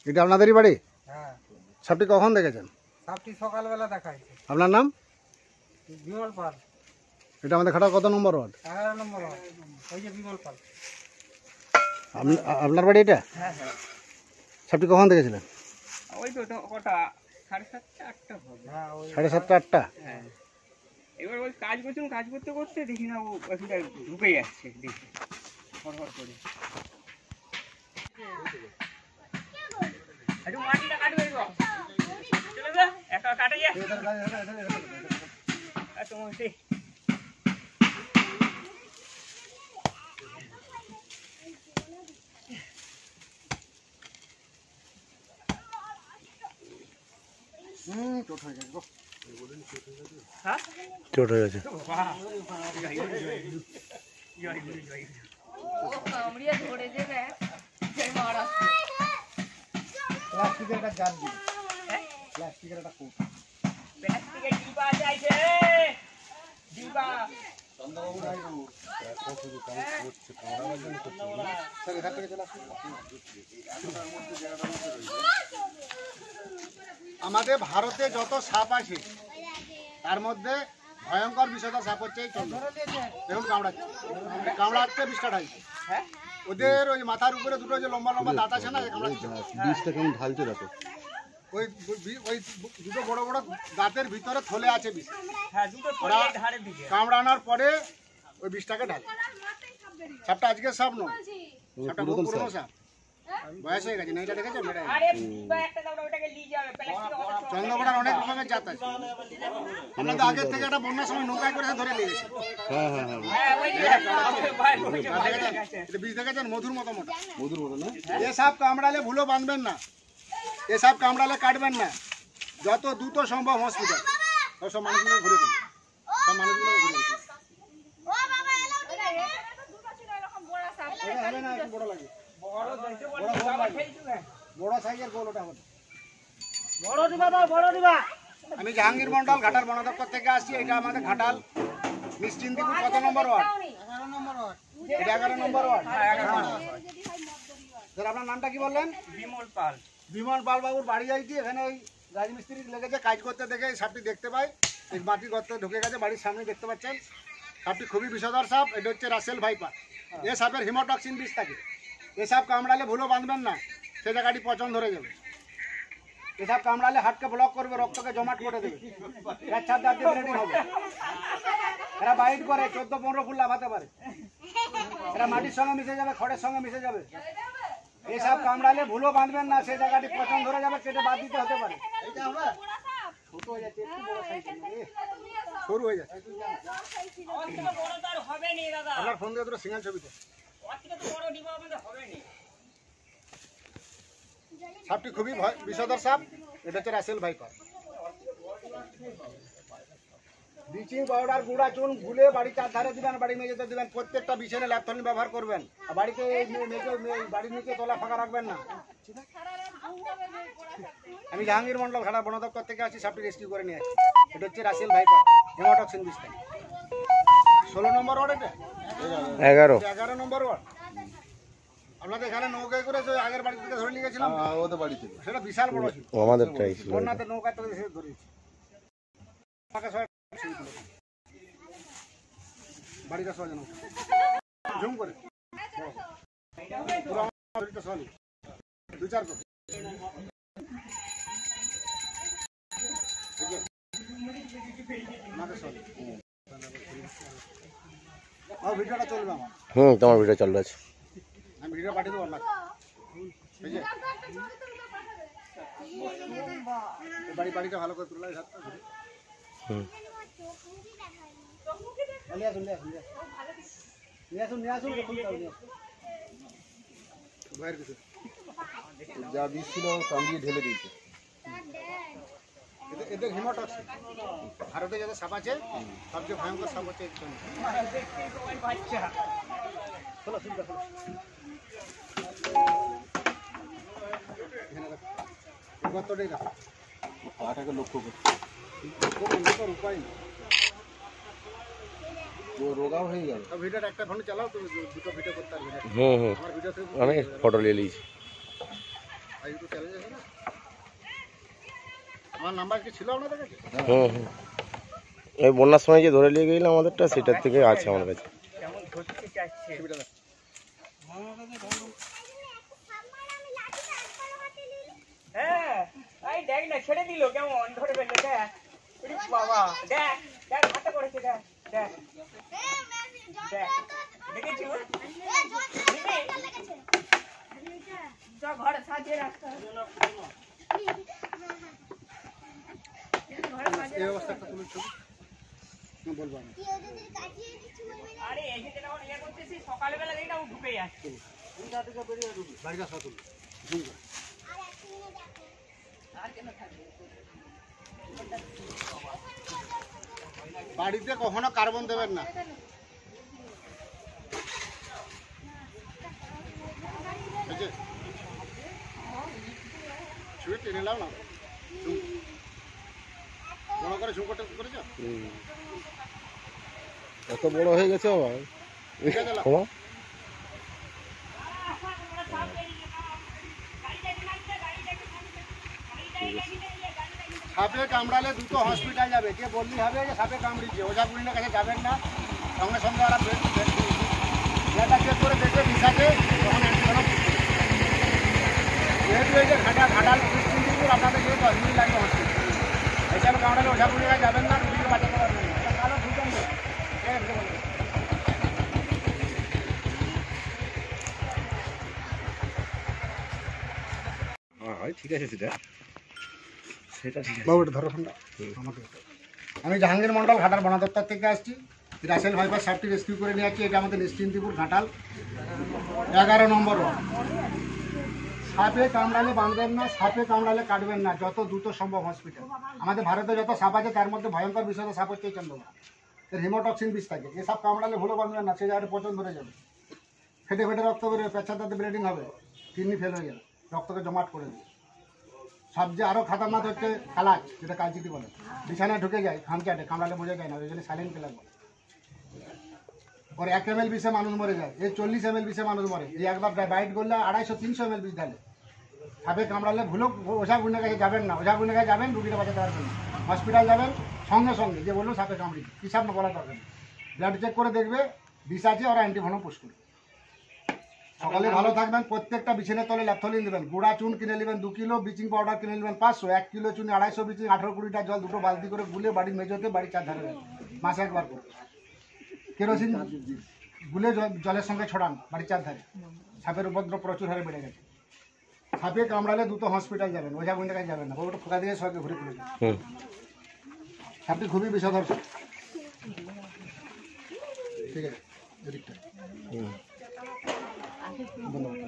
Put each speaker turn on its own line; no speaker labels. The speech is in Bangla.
এটা আপনাদেরই বাড়ি?
হ্যাঁ।
সাপটি কখন দেখেছেন?
সাপটি সকালবেলা দেখাইছে।
আপনার নাম?
বিমল পাল।
এটা আমাদের খাটার কত নম্বর ওয়ার্ড?
11 নম্বর ওয়ার্ড। ওই যে বিমল পাল।
আপনার বাড়ি এটা?
হ্যাঁ হ্যাঁ।
সাপটি কখন দেখেছিলেন?
ওই তো কটা 7:30 8টা হবে। হ্যাঁ ওই
7:30 8টা।
হ্যাঁ। এবার ওই কাজ করছিলাম, কাজ করতে করতে দেখি না ও ওখানটা ঢুকে যাচ্ছে দেখি হড়হড় করে। একটু মাটিটা কাটবে গো। চলে যা, একটা কাটে যা। আচ্ছা মোসি।
চোট হয়ে গেছে গো।
হ্যাঁ?
চোট হয়ে গেছে।
কামড়িয়ে ধরে দেবে সেই মারা
প্লাস্টিকের একটা জার দিন। প্লাস্টিকের একটা কোট।
প্লাস্টিকের ডিবা চাইছে। ডিবা।
আমাদের ভারতে যত সাপ আছে তার মধ্যে ভয়ঙ্কর বিষধর সাপ হচ্ছে এই চন্দ্র। দেখুন কামড়াচ্ছে বিষটা ঢালছে।
হ্যাঁ?
ওদের ওই মাথার উপরে দুটো যে লম্বা লম্বা দাঁত আছে না,
বিষটা কেমন ঢালছে দেখো।
ওই দুটো বড় বড় দাঁতের ভিতরে থলে আছে বিষ।
হ্যাঁ, দুটো
ওরা
পড়ে ধারে দিকে।
কামড়ানোর পরে ওই বিষটাকে ঢালে। সাপটা আজকে সাপ নয়, সাপটা বহু পুরনো সাপ, বয়স হয়ে গেছে। না এটা দেখেছো?
আরে ডিবা একটা দাও, ওটাকে নিয়ে যাবে। প্লাস্টিক
চন্দ্রকোনার অনেক রকমের জাত আছে। আমাদের আগের থেকে একটা বন্যার সময় নৌকায় করে ধরে নিয়ে গেছে।
হ্যাঁ হ্যাঁ হ্যাঁ,
হ্যাঁ, ওই যে ভাই ওই যে ভাই
দেখেছেন? এটা বীজ দেখেছেন? মধুর মতো মোটা।
মধুর মতো না?
এ সাপ কামড়ালে ভুলো বাঁধবেন না, এ সাপ কামড়ালে কাটবেন না। যত দ্রুত সম্ভব হসপিটাল। সব মানুষগুলো ঘুরে দিন, সব মানুষগুলো ঘুরে দিন। হবে না, একটু বড় লাগে,
বড় দেখতে বড় বাবা খেলছু না।
বড় সাইজের গোল ওটা হবে।
বড় দিবা দাও, বড় দিবা।
আমি জাহাঙ্গীর মন্ডল, ঘাটাল বন দপ্তর থেকে আসছি। এটা আমাদের ঘাটাল নিশ্চিন্তিপুর কত নম্বর ওয়ার্ড?
11 নম্বর ওয়ার্ড।
এটা 11 নম্বর ওয়ার্ড।
হ্যাঁ, 11 নম্বর।
স্যার আপনার নামটা কি বললেন?
বিমল পাল।
বিমল পাল বাবুর বাড়ি যাইছি। এখানে ওই রাজমিস্ত্রি লেগেছে, কাজ করতে দেখে এই সাপটি দেখতে পাই। এই মাটি গর্তে ঢুকে গেছে, বাড়ির সামনে দেখতে পাচ্ছেন। সাপটি খুবই বিষধর সাপ। এটা হচ্ছে রাসেল ভাইপার। এ সাপের হিমোটক্সিন বিষ থাকে। এ সাপ কামড়ালে ভুলো বাঁধবেন না, সে জায়গাটি পচন ধরে যাবে। এ সাপ কামড়ালে হার্টকে ব্লক করবে, রক্তকে জমাট করে দেবে, ছাপ দাঁত দিয়ে ব্লিডিং হবে। এরা বাইট করে 14-15 ফুল লাফাতে পারে। এরা মাটির সঙ্গে মিশে যাবে, খড়ের সঙ্গে মিশে যাবে। এই সাপ কামড়ালে ভুলো বাঁধবেন না, সেই জায়গাটি পচন ধরে যাবে, কেটে বাদ দিতে হতে পারে। ছোট হয়ে যাচ্ছে, একটু বড় সাইজ সরু হয়ে যাচ্ছে।
ওর থেকে বড় তো আর হবে না দাদা।
আপনার ফোন দিয়ে দুটো সিঙ্গেল ছবিতে।
ওর থেকে তো বড় ডিবা আমাদের হবে না।
সাপটি খুবই বিষধর সাপ। এটা হচ্ছে রাসেল ভাইপার। ব্লিচিং পাউডার, গুঁড়া চুন গুলে বাড়ি চারধারে দিবেন, বাড়ি মেঝেতে দিবেন। প্রত্যেকটা বিছানে ল্যাপথলিন ব্যবহার করবেন। আর বাড়িতে বাড়ির নিচে তোলা ফাঁকা রাখবেন না। আমি জাহাঙ্গীর মন্ডল, ঘাটা বন দপ্তর থেকে আসি। সাপটি রেস্কিউ করে নিয়ে আসছি। এটা হচ্ছে রাসেল ভাইপার, হেমাটক্সিন বিষটা। 16 নম্বর ওয়ার্ড। এটা 11 নম্বর ওয়ার্ড। আপনাদের এখানে নৌকায় করে আগের বাড়ি থেকে ধরে নিয়ে গেছিলাম,
ওদের বাড়ি থেকে।
সেটা বিশাল বড় ছিল।
আমাদের ট্রাই ছিল।
বন্যাতে নৌকা থেকে এসে ধরেছি। বাড়িটা সহজে নৌকা ঝুম করে পুরো আমার শরীরটা সহজে 2-4 করে। আমার ভিডিওটা চলবে আমার।
তোমার ভিডিও চালু আছে।
আমি ভিডিও পাঠিয়ে দেবো আপনাকে। বাড়িটা ভালো করে তুললে
যা বিষ ছিল কামড়িয়ে ঢেলে দিয়েছে।
এদের হিমোটক্সিন। ভারতে যত সাপ আছে সবচেয়ে ভয়ঙ্কর সাপ হচ্ছে
বাচ্চা।
গর্তটাই রাখো,
পাটাকে লক্ষ্য করছে।
উপায় নেই।
রোগাও হয়ে গেল।
ভিডিওটা একটা ফোনে চালাও, তুমি দুটো ভিডিও করতে পারবে।
আমি ফটো নিয়ে নিয়েছি।
আমার নাম্বার কি ছিল আপনাদের কাছে?
হুম হুম এই বন্যার সময় যে ধরে নিয়ে গেলাম আমাদেরটা সেটার থেকে আছে আমার কাছে।
কেমন ধরতে চাচ্ছে হ্যাঁ এই দেখ না ছেড়ে দিল কেমন ধরে ফেললো দেখ ওরে বাবা দেখ দেখ হাতে করেছে দেখ দেখ দেখ দেখেছো
যা ঘরে সাজিয়ে রাখতে হবে। ঘরে সাজিয়ে
এই অবস্থা একটা তুলে ছবি না বলবো আমি।
আরে এই যে যেটা ইয়ে করতেছি সকালবেলা দেখি না ও ঢুকে যাচ্ছে
বাড়ি কাছে তুলে জুম করে।
আর কেন থাকবে?
বাড়িতে কখনো কার্বন দেবেন না। বুঝেছে? ছুঁয়ে টেনে নাও না ঝুম। বড় করে ঝুম করতে করেছো?
এত বড় হয়ে গেছে আমার
ঠিক আছে, লাও।
ক্ষমা।
সাপে কামড়ালে দুটো হসপিটাল যাবে, যে বললি হবে যে সাপে কামড়িয়েছে, ওঝা গুলিনের কাছে যাবেন না, সঙ্গে সঙ্গে ওরা ব্লাডটা চেক করে দেখবে বিষাকে, তখন অ্যান্টিবায়োটিক যেহেতু এই যে ঘাটাল ক্রিস্টিনপুর আপনাদের যেহেতু 10 মিনিট লাগবে হসপিটাল, এইসব কামড়ালে ওঝা গুলিনের কাছে যাবেন না, রুগীকে বাঁচাতে পারবেন না। এটা কালো ঢুকেন না।
ঠিক আছে সেটা সেটা ঠিক আছে।
বাবু এটা ধরো ফোনটা আমাকে। আমি জাহাঙ্গীর মন্ডল ঘাটাল বন দপ্তর থেকে আসছি। রাসেল ভাইপার সাপটি রেস্কিউ করে নিয়ে আসছি। এটা আমাদের নিশ্চিন্তিপুর ঘাটাল 11 নম্বর ওয়ার্ড। সাপে কামড়ালে বাঁধবেন না, সাপে কামড়ালে কাটবেন না, যত দ্রুত সম্ভব হসপিটাল। আমাদের ভারতে যত সাপ আছে তার মধ্যে ভয়ঙ্কর বিষয় সাপ হচ্ছে এই চন্দ্রমা। এর হিমোটক্সিন বিষ থাকে। এই সাপ কামড়ালে ভুলো বাঁধবেন না, সে জায়গায় পচন ধরে যাবে, ফেটে ফেটে রক্ত বেরোবে, পেচ্ছাদাতে ব্লিডিং হবে, কিডনি ফেল হয়ে যাবে, রক্তকে জমাট করে দেবে। সবচেয়ে আরও খাতারনাক হচ্ছে কালাচ, যেটা কালচিটি বলে। বিছানায় ঢুকে যায়, খামচাটে, কামড়ালে বোঝা যায় না, ওই জন্য সাইলেন্ট কিলার বলে। ওর 1 ml বিষে মানুষ মরে যায়, এই 40 ml বিষে মানুষ মরে। এই একবার বাইট করলে 250-300 ml বিষ ঢালে। সাপে কামড়ালে ভুলো ওঝা গুণের কাছে যাবেন না, ওঝা গুণের কাছে যাবেন রুগীটা বাঁচাতে পারবেন না। হসপিটাল যাবেন সঙ্গে সঙ্গে, যে বললো সাপে কামড়িয়েছে, হিসাব না বলা দরকার নেই। ব্লাড চেক করে দেখবে বিষ আছে, ওরা অ্যান্টিভেনম পুশ করবে। সকালে ভালো থাকবেন। প্রত্যেকটা বিছানার তলে ল্যাপথলিন দেবেন, গুঁড়া চুন কিনে নেবেন 2 কিলো, ব্লিচিং পাউডার কিনে নেবেন 500, 1 কিলো চুন 250 ব্লিচিং, 18-20টা জল, দুটো বালতি করে গুলে বাড়ির মেঝেতে বাড়ির চারধারে দেবেন, মাসে একবার করে। কেরোসিন গুলে জলের সঙ্গে ছড়ান বাড়ির চারধারে। সাপের উপদ্রব প্রচুর হারে বেড়ে গেছে। সাপে কামড়ালে দ্রুত হসপিটাল যাবেন, ওঝা গুন্ডের কাছে যাবেন না, ওটা ফোকা দিয়ে সবাইকে ঘুরে ফিরে যাবে।
হুম
সাপটি খুবই বিষধর সাপ। ঠিক আছে, এদিকটা
হুম
ধন্যবাদ।